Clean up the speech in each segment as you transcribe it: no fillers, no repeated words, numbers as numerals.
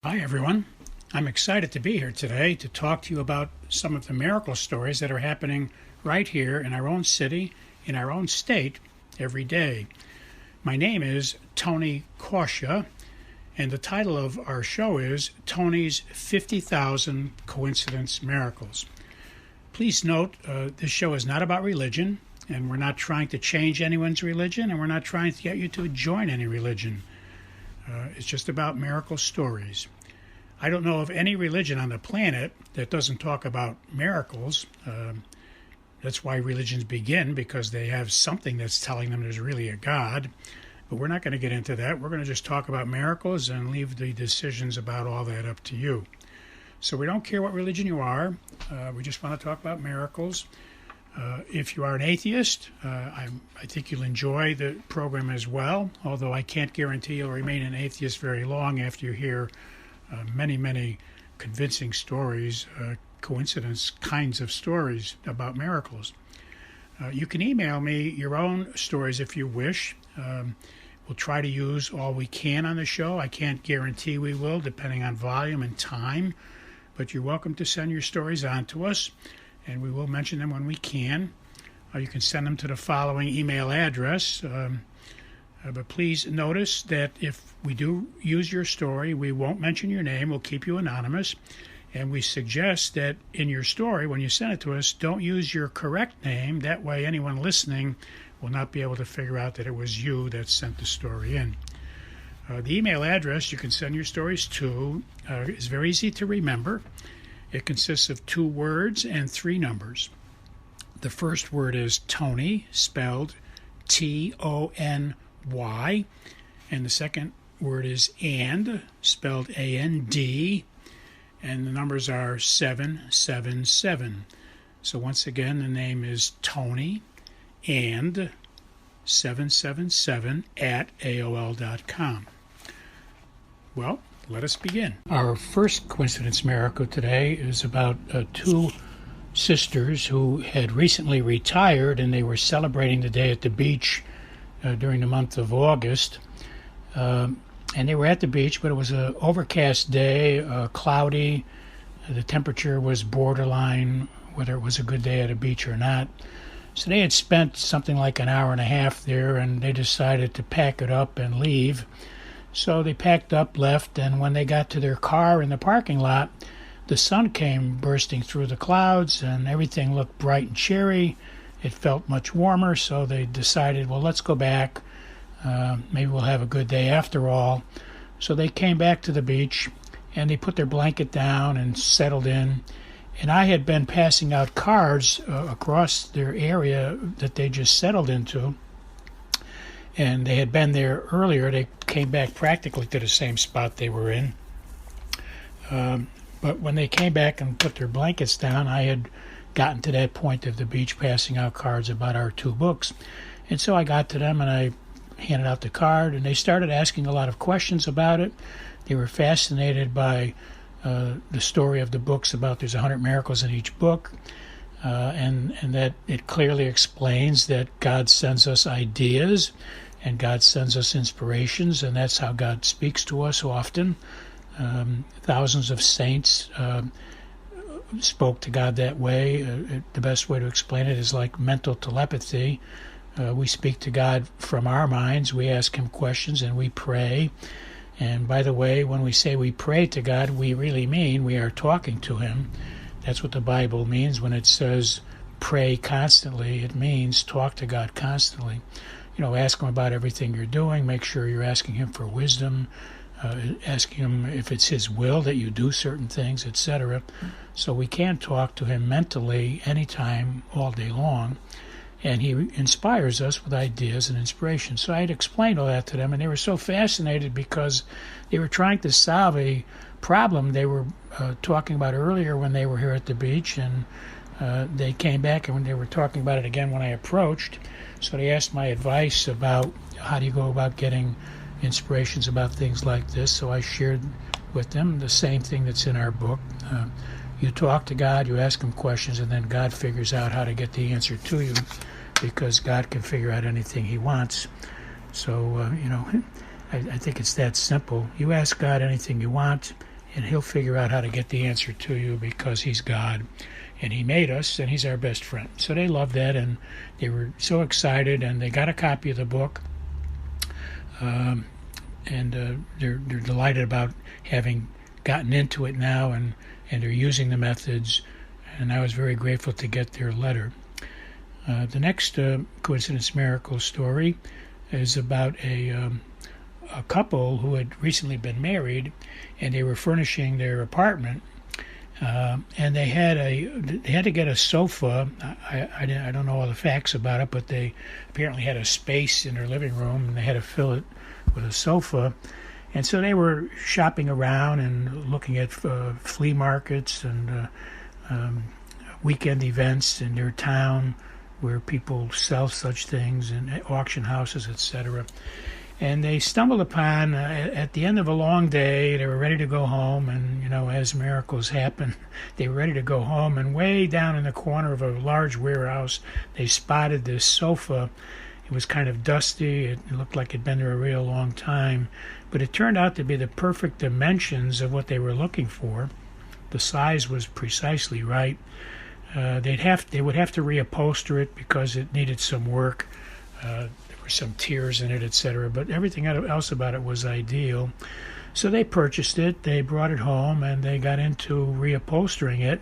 Hi, everyone. I'm excited to be here today to talk to you about some of the miracle stories that are happening right here in our own city, in our own state, every day. My name is Tony Kausha, and the title of our show is Tony's 50,000 Coincidence Miracles. Please note, this show is not about religion, and we're not trying to change anyone's religion, and we're not trying to get you to join any religion. It's just about miracle stories. I don't know of any religion on the planet that doesn't talk about miracles. That's why religions begin, because they have something that's telling them there's really a God. But we're not going to get into that. We're going to just talk about miracles and leave the decisions about all that up to you. So we don't care what religion you are. We just want to talk about miracles. If you are an atheist, I think you'll enjoy the program as well, although I can't guarantee you'll remain an atheist very long after you hear many convincing stories, coincidence kinds of stories about miracles. You can email me your own stories if you wish. We'll try to use all we can on the show. I can't guarantee we will, depending on volume and time, but you're welcome to send your stories on to us, and we will mention them when we can. You can send them to the following email address. But please notice that if we do use your story, we won't mention your name. We'll keep you anonymous. And we suggest that in your story, when you send it to us, don't use your correct name. That way anyone listening will not be able to figure out that it was you that sent the story in. The email address you can send your stories to is very easy to remember. It consists of 2 words and 3 numbers. The first word is Tony, spelled Tony, and the second word is and, spelled A-N-D, and the numbers are 777. So once again, the name is Tony and 777 at AOL.com. Well, let us begin. Our first coincidence miracle today is about 2 sisters who had recently retired, and they were celebrating the day at the beach during the month of August. And they were at the beach, but it was an overcast day, cloudy. The temperature was borderline, whether it was a good day at a beach or not. So they had spent something like an hour and a half there, and they decided to pack it up and leave. So they packed up, left, and when they got to their car in the parking lot, the sun came bursting through the clouds, and everything looked bright and cheery. It felt much warmer, so they decided, well, let's go back. Maybe we'll have a good day after all. So they came back to the beach, and they put their blanket down and settled in. And I had been passing out cards across their area that they just settled into. And they had been there earlier. They came back practically to the same spot they were in. But when they came back and put their blankets down, I had gotten to that point of the beach passing out cards about our 2 books. And so I got to them and I handed out the card, and they started asking a lot of questions about it. They were fascinated by the story of the books about there's 100 miracles in each book, and that it clearly explains that God sends us ideas and God sends us inspirations, and that's how God speaks to us often. Thousands of saints spoke to God that way. The best way to explain it is like mental telepathy. We speak to God from our minds. We ask him questions and we pray. And by the way, when we say we pray to God, we really mean we are talking to him. That's what the Bible means when it says pray constantly. It means talk to God constantly. Ask him about everything you're doing. Make sure you're asking him for wisdom. Asking him if it's his will that you do certain things, etc. So we can talk to him mentally anytime, all day long, and he inspires us with ideas and inspiration. So I had explained all that to them, and they were so fascinated because they were trying to solve a problem they were talking about earlier when they were here at the beach, and they came back and when they were talking about it again when I approached. So they asked my advice about how do you go about getting inspirations about things like this. So I shared with them the same thing that's in our book. You talk to God, you ask him questions, and then God figures out how to get the answer to you, because God can figure out anything he wants. So, I think it's that simple. You ask God anything you want, and He'll figure out how to get the answer to you because He's God, and He made us, and He's our best friend. So they loved that, and they were so excited, and they got a copy of the book, and they're delighted about having gotten into it now, and they're using the methods, and I was very grateful to get their letter. The next coincidence miracle story is about a couple who had recently been married, and they were furnishing their apartment, and they had to get a sofa. I don't know all the facts about it, but they apparently had a space in their living room, and they had to fill it with a sofa. And so they were shopping around and looking at flea markets and weekend events in their town where people sell such things, and auction houses, etc. And they stumbled upon, at the end of a long day, they were ready to go home, and, as miracles happen, they were ready to go home, and way down in the corner of a large warehouse, they spotted this sofa. It was kind of dusty. It looked like it'd been there a real long time, but it turned out to be the perfect dimensions of what they were looking for. The size was precisely right. They would have to reupholster it because it needed some work. There were some tears in it, etc. But everything else about it was ideal. So they purchased it, they brought it home, and they got into reupholstering it.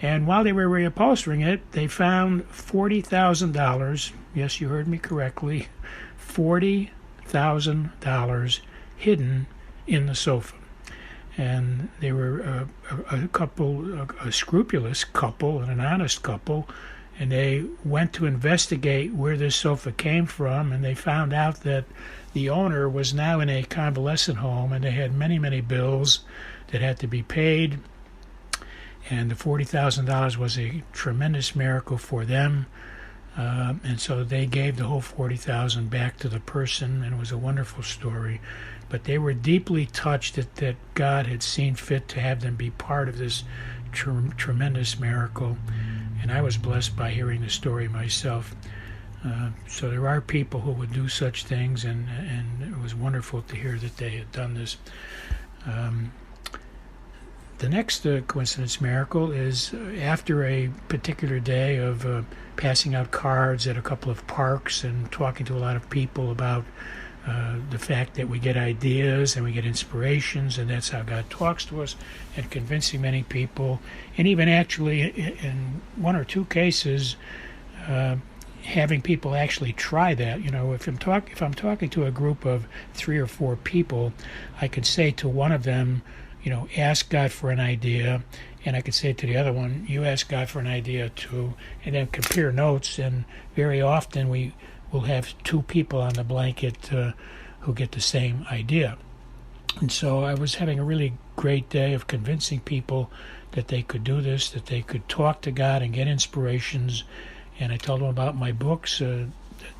And while they were reupholstering it, they found $40,000. Yes, you heard me correctly. $40,000 hidden in the sofa. And they were a scrupulous couple and an honest couple, and they went to investigate where this sofa came from, and they found out that the owner was now in a convalescent home, and they had many, many bills that had to be paid, and the $40,000 was a tremendous miracle for them, and so they gave the whole $40,000 back to the person, and it was a wonderful story. But they were deeply touched that God had seen fit to have them be part of this tremendous miracle. And I was blessed by hearing the story myself. So there are people who would do such things, and it was wonderful to hear that they had done this. The next coincidence miracle is after a particular day of passing out cards at a couple of parks and talking to a lot of people about the fact that we get ideas and we get inspirations, and that's how God talks to us, and convincing many people, and even actually in one or two cases having people actually try that. If I'm talking to a group of 3 or 4 people, I could say to one of them, ask God for an idea, and I could say to the other one, you ask God for an idea too, and then compare notes. And very often we'll have 2 people on the blanket who get the same idea. And so I was having a really great day of convincing people that they could do this, that they could talk to God and get inspirations. And I told them about my books. The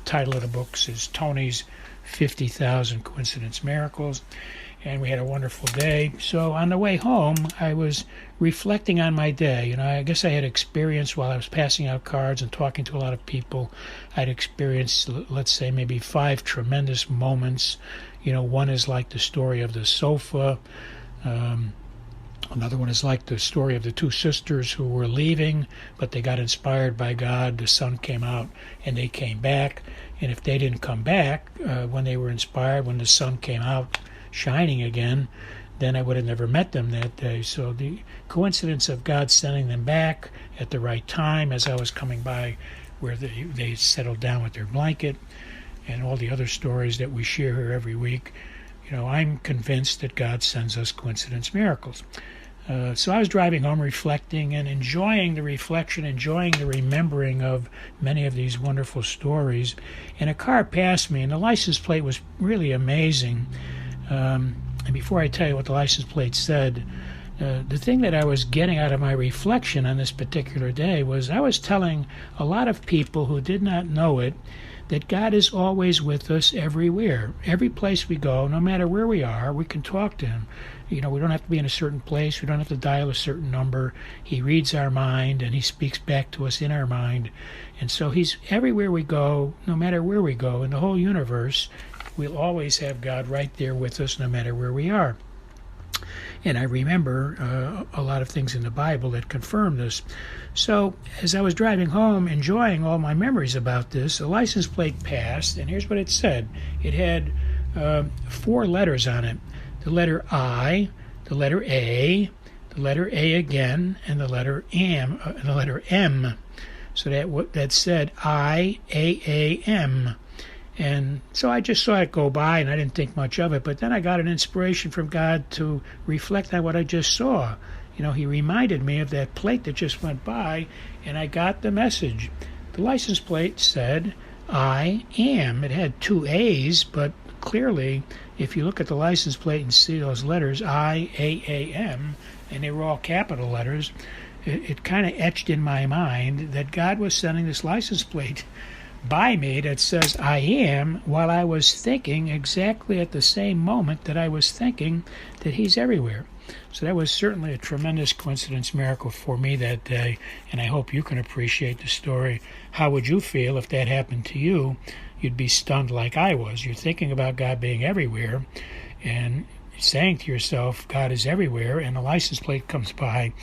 title of the books is Tony's 50,000 Coincidence Miracles. And we had a wonderful day. So on the way home, I was reflecting on my day. I guess I had experienced, while I was passing out cards and talking to a lot of people, I'd experienced, let's say, maybe 5 tremendous moments. One is like the story of the sofa. Another one is like the story of the 2 sisters who were leaving, but they got inspired by God. The sun came out, and they came back. And if they didn't come back when they were inspired, when the sun came out, shining again, then I would have never met them that day. So the coincidence of God sending them back at the right time as I was coming by where they settled down with their blanket, and all the other stories that we share here every week, I'm convinced that God sends us coincidence miracles. So I was driving home reflecting and enjoying the reflection, enjoying the remembering of many of these wonderful stories, and a car passed me, and the license plate was really amazing. And before I tell you what the license plate said, the thing that I was getting out of my reflection on this particular day was I was telling a lot of people who did not know it that God is always with us everywhere. Every place we go, no matter where we are, we can talk to Him. We don't have to be in a certain place. We don't have to dial a certain number. He reads our mind, and He speaks back to us in our mind. And so He's everywhere we go, no matter where we go in the whole universe. We'll always have God right there with us, no matter where we are. And I remember a lot of things in the Bible that confirm this. So as I was driving home, enjoying all my memories about this, a license plate passed, and here's what it said. It had 4 letters on it. The letter I, the letter A, the letter A again, and the letter M. So that said IAAM. And so I just saw it go by, and I didn't think much of it. But then I got an inspiration from God to reflect on what I just saw. He reminded me of that plate that just went by, and I got the message. The license plate said I am. It had 2 A's, but clearly, if you look at the license plate and see those letters, IAAM, and they were all capital letters, it kind of etched in my mind that God was sending this license plate by me that says I am, while I was thinking exactly at the same moment that I was thinking that He's everywhere. So that was certainly a tremendous coincidence miracle for me that day, and I hope you can appreciate the story. How would you feel if that happened to you? You'd be stunned like I was. You're thinking about God being everywhere and saying to yourself, God is everywhere, and a license plate comes by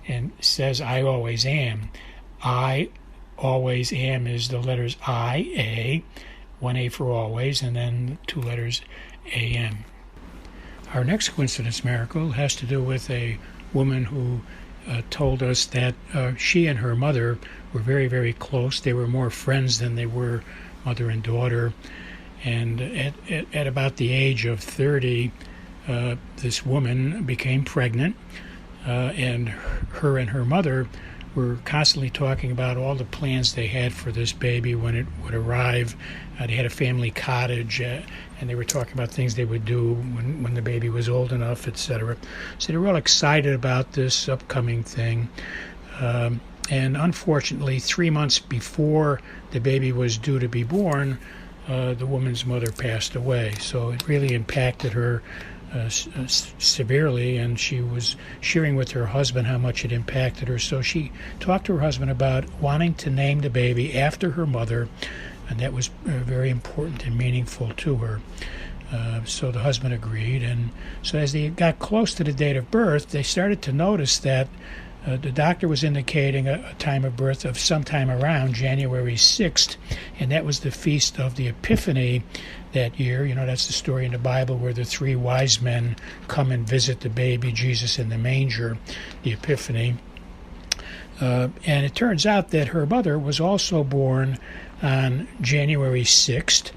and says, I always am. I always am is the letters I-A, 1 A for always, and then 2 letters A-M. Our next coincidence miracle has to do with a woman who told us that she and her mother were very, very close. They were more friends than they were mother and daughter. And at about the age of 30, this woman became pregnant, and her mother were constantly talking about all the plans they had for this baby when it would arrive. They had a family cottage, and they were talking about things they would do when the baby was old enough, etc. So they were all excited about this upcoming thing. And unfortunately, 3 months before the baby was due to be born, the woman's mother passed away. So it really impacted her severely, and she was sharing with her husband how much it impacted her. So she talked to her husband about wanting to name the baby after her mother, and that was very important and meaningful to her. So the husband agreed, and so as they got close to the date of birth, they started to notice that the doctor was indicating a time of birth of sometime around January 6th, and that was the feast of the Epiphany that year. That's the story in the Bible where the 3 wise men come and visit the baby Jesus in the manger, the Epiphany. And it turns out that her mother was also born on January 6th,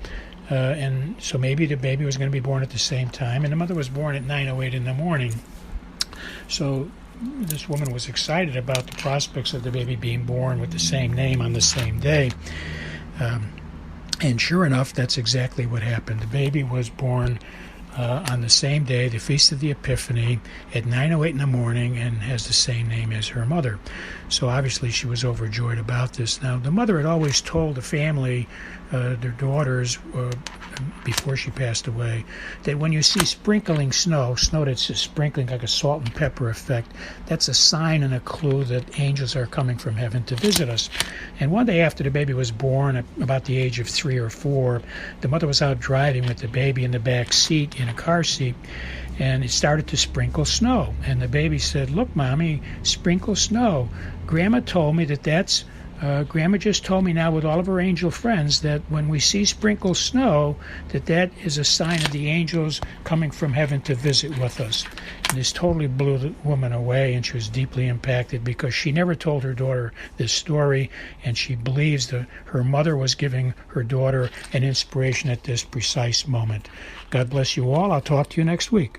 and so maybe the baby was going to be born at the same time, and the mother was born at 9:08 in the morning. So this woman was excited about the prospects of the baby being born with the same name on the same day. And sure enough, that's exactly what happened. The baby was born on the same day, the Feast of the Epiphany, at 9:08 in the morning, and has the same name as her mother. So obviously she was overjoyed about this. Now, the mother had always told the family, their daughters, before she passed away, that when you see sprinkling snow that's just sprinkling like a salt and pepper effect, that's a sign and a clue that angels are coming from heaven to visit us. And one day after the baby was born, at about the age of 3 or 4, the mother was out driving with the baby in the back seat, in a car seat, and it started to sprinkle snow. And the baby said, "Look, Mommy, sprinkle snow. Grandma told me that's Grandma just told me now with all of her angel friends that when we see sprinkle snow, that is a sign of the angels coming from heaven to visit with us." And this totally blew the woman away, and she was deeply impacted because she never told her daughter this story, and she believes that her mother was giving her daughter an inspiration at this precise moment. God bless you all. I'll talk to you next week.